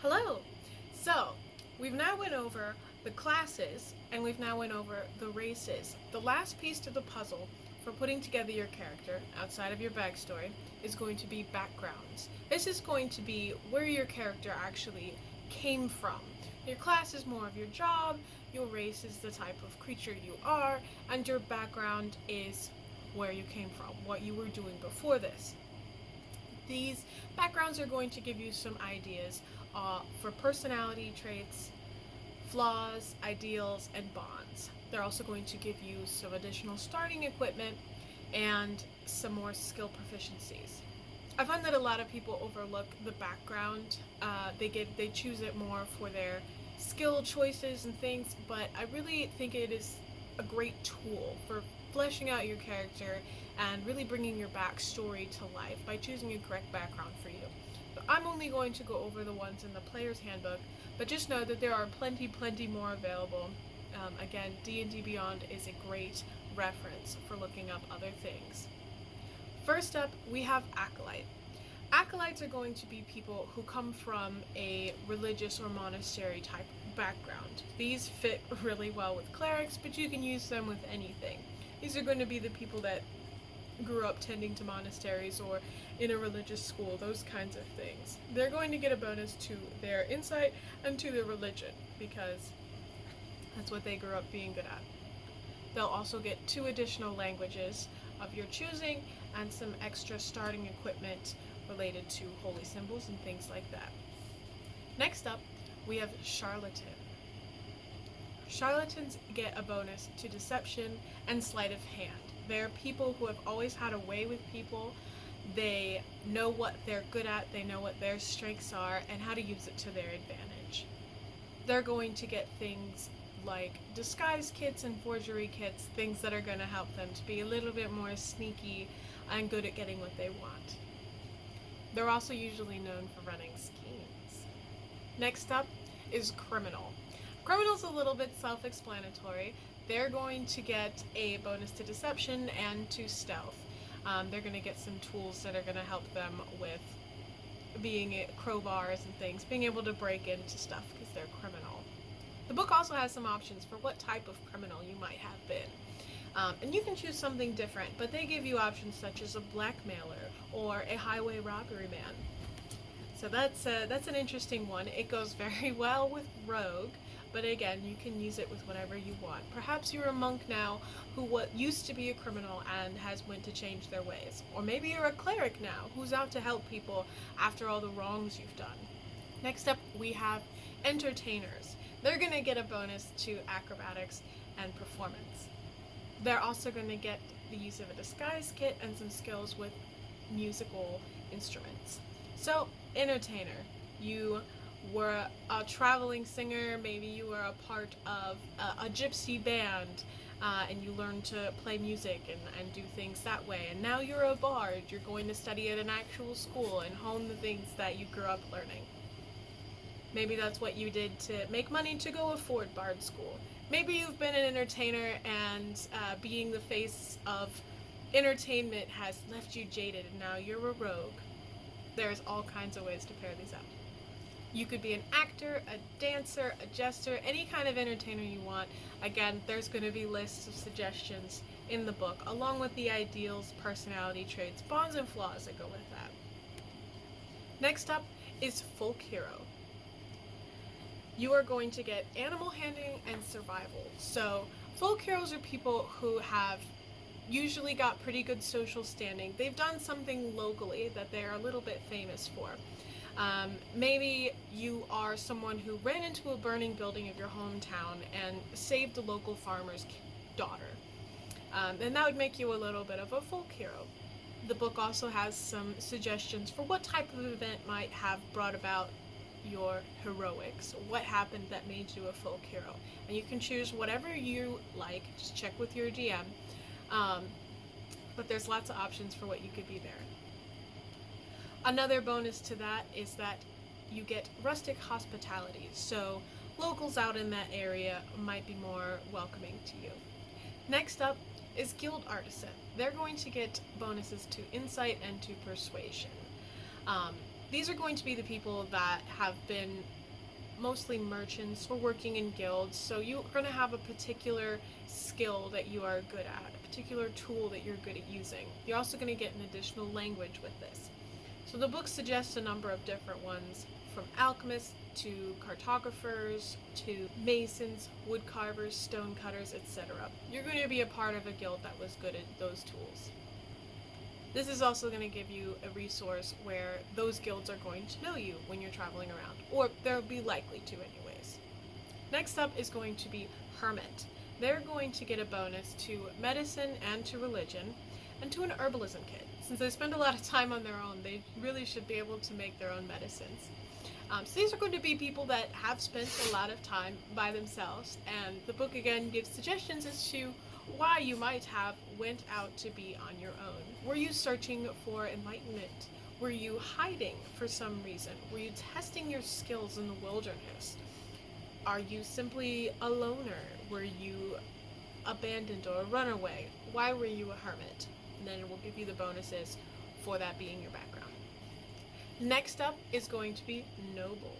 Hello! So, we've now went over the classes and we've now went over the races. The last piece to the puzzle for putting together your character outside of your backstory is going to be backgrounds. This is going to be where your character actually came from. Your class is more of your job, your race is the type of creature you are, and your background is where you came from, what you were doing before this. These backgrounds are going to give you some ideas for personality traits, flaws, ideals, and bonds. They're also going to give you some additional starting equipment and some more skill proficiencies. I find that a lot of people overlook the background. They choose it more for their skill choices and things, but I really think it is a great tool for fleshing out your character and really bringing your backstory to life by choosing a correct background for you. So I'm only going to go over the ones in the player's handbook, but just know that there are plenty more available. Again, D&D Beyond is a great reference for looking up other things. First up, we have Acolyte. Acolytes are going to be people who come from a religious or monastery type background. These fit really well with clerics, but you can use them with anything. These are going to be the people that grew up tending to monasteries or in a religious school, those kinds of things. They're going to get a bonus to their insight and to their religion because that's what they grew up being good at. They'll also get 2 additional languages of your choosing and some extra starting equipment related to holy symbols and things like that. Next up, we have Charlatan. Charlatans get a bonus to deception and sleight of hand. They're people who have always had a way with people. They know what they're good at, they know what their strengths are, and how to use it to their advantage. They're going to get things like disguise kits and forgery kits, things that are going to help them to be a little bit more sneaky and good at getting what they want. They're also usually known for running schemes. Next up is Criminal. Criminal's a little bit self-explanatory. They're going to get a bonus to deception and to stealth. They're going to get some tools that are going to help them with being crowbars and things, being able to break into stuff because they're criminal. The book also has some options for what type of criminal you might have been. And you can choose something different, but they give you options such as a blackmailer or a highway robbery man. So that's an interesting one. It goes very well with rogue, but again, you can use it with whatever you want. Perhaps you're a monk now who used to be a criminal and has went to change their ways. Or maybe you're a cleric now who's out to help people after all the wrongs you've done. Next up, we have entertainers. They're going to get a bonus to acrobatics and performance. They're also going to get the use of a disguise kit and some skills with musical instruments. So, entertainer. You were a traveling singer, maybe you were a part of a gypsy band, and you learned to play music and do things that way. And now you're a bard. You're going to study at an actual school and hone the things that you grew up learning. Maybe that's what you did to make money to go afford bard school. Maybe you've been an entertainer and being the face of entertainment has left you jaded and now you're a rogue. There's all kinds of ways to pair these up. You could be an actor, a dancer, a jester, any kind of entertainer you want. Again, there's going to be lists of suggestions in the book, along with the ideals, personality traits, bonds, and flaws that go with that. Next up is folk hero. You are going to get animal handling and survival. So folk heroes are people who have usually got pretty good social standing. They've done something locally that they're a little bit famous for. Maybe you are someone who ran into a burning building of your hometown and saved a local farmer's daughter. And that would make you a little bit of a folk hero. The book also has some suggestions for what type of event might have brought about your heroics, what happened that made you a folk hero. And you can choose whatever you like, just check with your DM. But there's lots of options for what you could be there. Another bonus to that is that you get rustic hospitality, so locals out in that area might be more welcoming to you. Next up is Guild Artisan. They're going to get bonuses to insight and to persuasion. These are going to be the people that have been mostly merchants or working in guilds, so you're going to have a particular skill that you are good at, a particular tool that you're good at using. You're also going to get an additional language with this. So the book suggests a number of different ones, from alchemists to cartographers to masons, wood carvers, stone cutters, etc. You're going to be a part of a guild that was good at those tools. This is also going to give you a resource where those guilds are going to know you when you're traveling around, or they'll be likely to anyways. Next up is going to be hermit. They're going to get a bonus to medicine and to religion, and to an herbalism kit. Since they spend a lot of time on their own, they really should be able to make their own medicines. So these are going to be people that have spent a lot of time by themselves, and the book again gives suggestions as to why you might have went out to be on your own. Were you searching for enlightenment? Were you hiding for some reason? Were you testing your skills in the wilderness? Are you simply a loner? Were you abandoned or a runaway? Why were you a hermit? And then it will give you the bonuses for that being your background. Next up is going to be noble.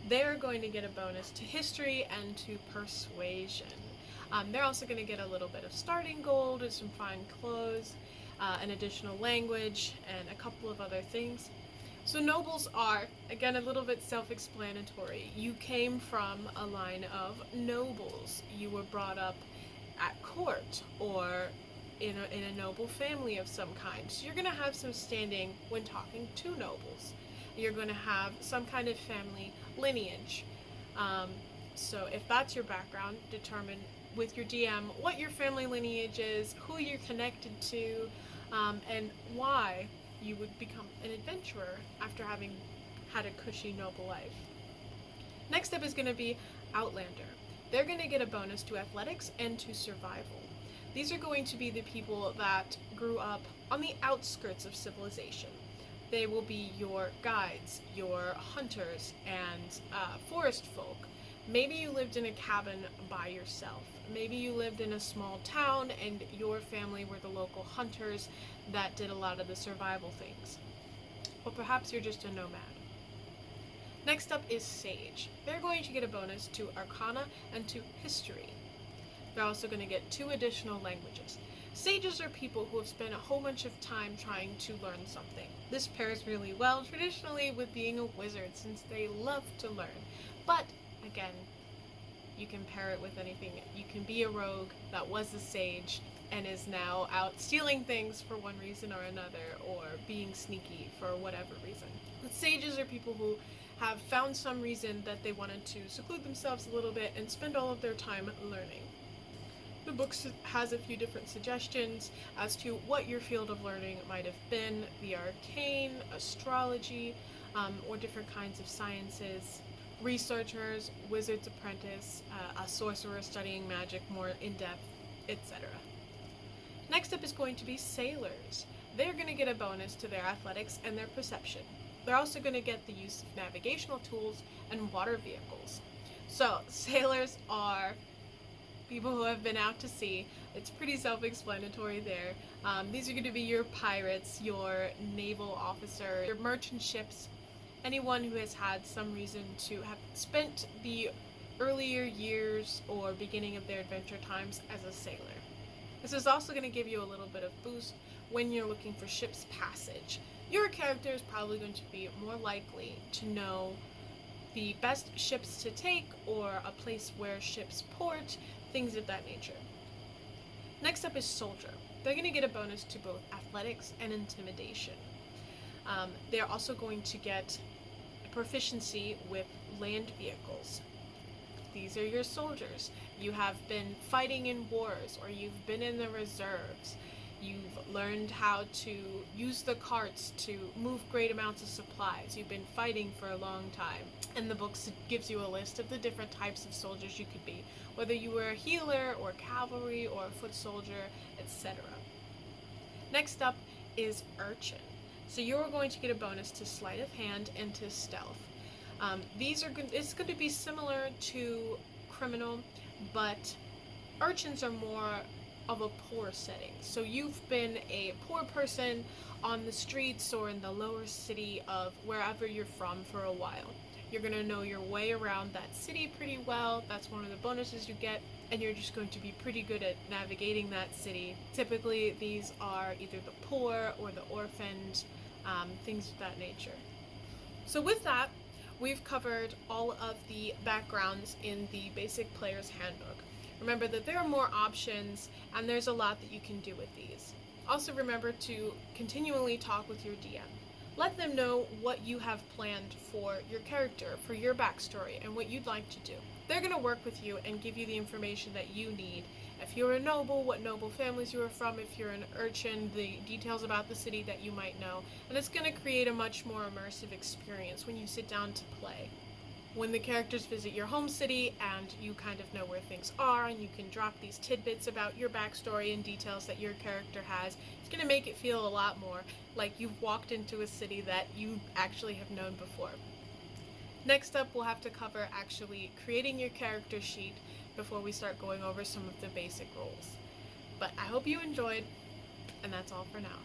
They're going to get a bonus to history and to persuasion. They're also going to get a little bit of starting gold and some fine clothes, an additional language, and a couple of other things. So nobles are, again, a little bit self-explanatory. You came from a line of nobles. You were brought up at court or in a noble family of some kind. So you're going to have some standing when talking to nobles. You're going to have some kind of family lineage. So if that's your background, determine with your DM what your family lineage is, who you're connected to, and why you would become an adventurer after having had a cushy noble life. Next up is going to be Outlander. They're going to get a bonus to athletics and to survival. These are going to be the people that grew up on the outskirts of civilization. They will be your guides, your hunters, and forest folk. Maybe you lived in a cabin by yourself. Maybe you lived in a small town and your family were the local hunters that did a lot of the survival things. Or perhaps you're just a nomad. Next up is Sage. They're going to get a bonus to Arcana and to History. They're also going to get 2 additional languages. Sages are people who have spent a whole bunch of time trying to learn something. This pairs really well traditionally with being a wizard, since they love to learn. But, again, you can pair it with anything. You can be a rogue that was a sage and is now out stealing things for one reason or another, or being sneaky for whatever reason. But sages are people who have found some reason that they wanted to seclude themselves a little bit and spend all of their time learning. The book has a few different suggestions as to what your field of learning might have been: the arcane, astrology, or different kinds of sciences, researchers, wizard's apprentice, a sorcerer studying magic more in depth, etc. Next up is going to be sailors. They're going to get a bonus to their athletics and their perception. They're also going to get the use of navigational tools and water vehicles. So, sailors are people who have been out to sea. It's pretty self-explanatory there. These are going to be your pirates, your naval officer, your merchant ships, anyone who has had some reason to have spent the earlier years or beginning of their adventure times as a sailor. This is also going to give you a little bit of boost when you're looking for ship's passage. Your character is probably going to be more likely to know the best ships to take or a place where ships port, things of that nature. Next up is soldier. They're going to get a bonus to both athletics and intimidation. They're also going to get proficiency with land vehicles. These are your soldiers. You have been fighting in wars, or you've been in the reserves. You've learned how to use the carts to move great amounts of supplies. You've been fighting for a long time. And the book gives you a list of the different types of soldiers you could be, whether you were a healer or cavalry or a foot soldier, etc. Next up is urchin. So you're going to get a bonus to sleight of hand and to stealth. It's going to be similar to criminal, but urchins are more of a poor setting. So you've been a poor person on the streets or in the lower city of wherever you're from for a while. You're going to know your way around that city pretty well. That's one of the bonuses you get, and you're just going to be pretty good at navigating that city. Typically, these are either the poor or the orphaned, things of that nature. So with that, we've covered all of the backgrounds in the basic player's handbook. Remember that there are more options and there's a lot that you can do with these. Also remember to continually talk with your DM. Let them know what you have planned for your character, for your backstory, and what you'd like to do. They're going to work with you and give you the information that you need. If you're a noble, what noble families you are from. If you're an urchin, the details about the city that you might know. And it's going to create a much more immersive experience when you sit down to play. When the characters visit your home city and you kind of know where things are and you can drop these tidbits about your backstory and details that your character has, it's going to make it feel a lot more like you've walked into a city that you actually have known before. Next up, we'll have to cover actually creating your character sheet before we start going over some of the basic rules. But I hope you enjoyed, and that's all for now.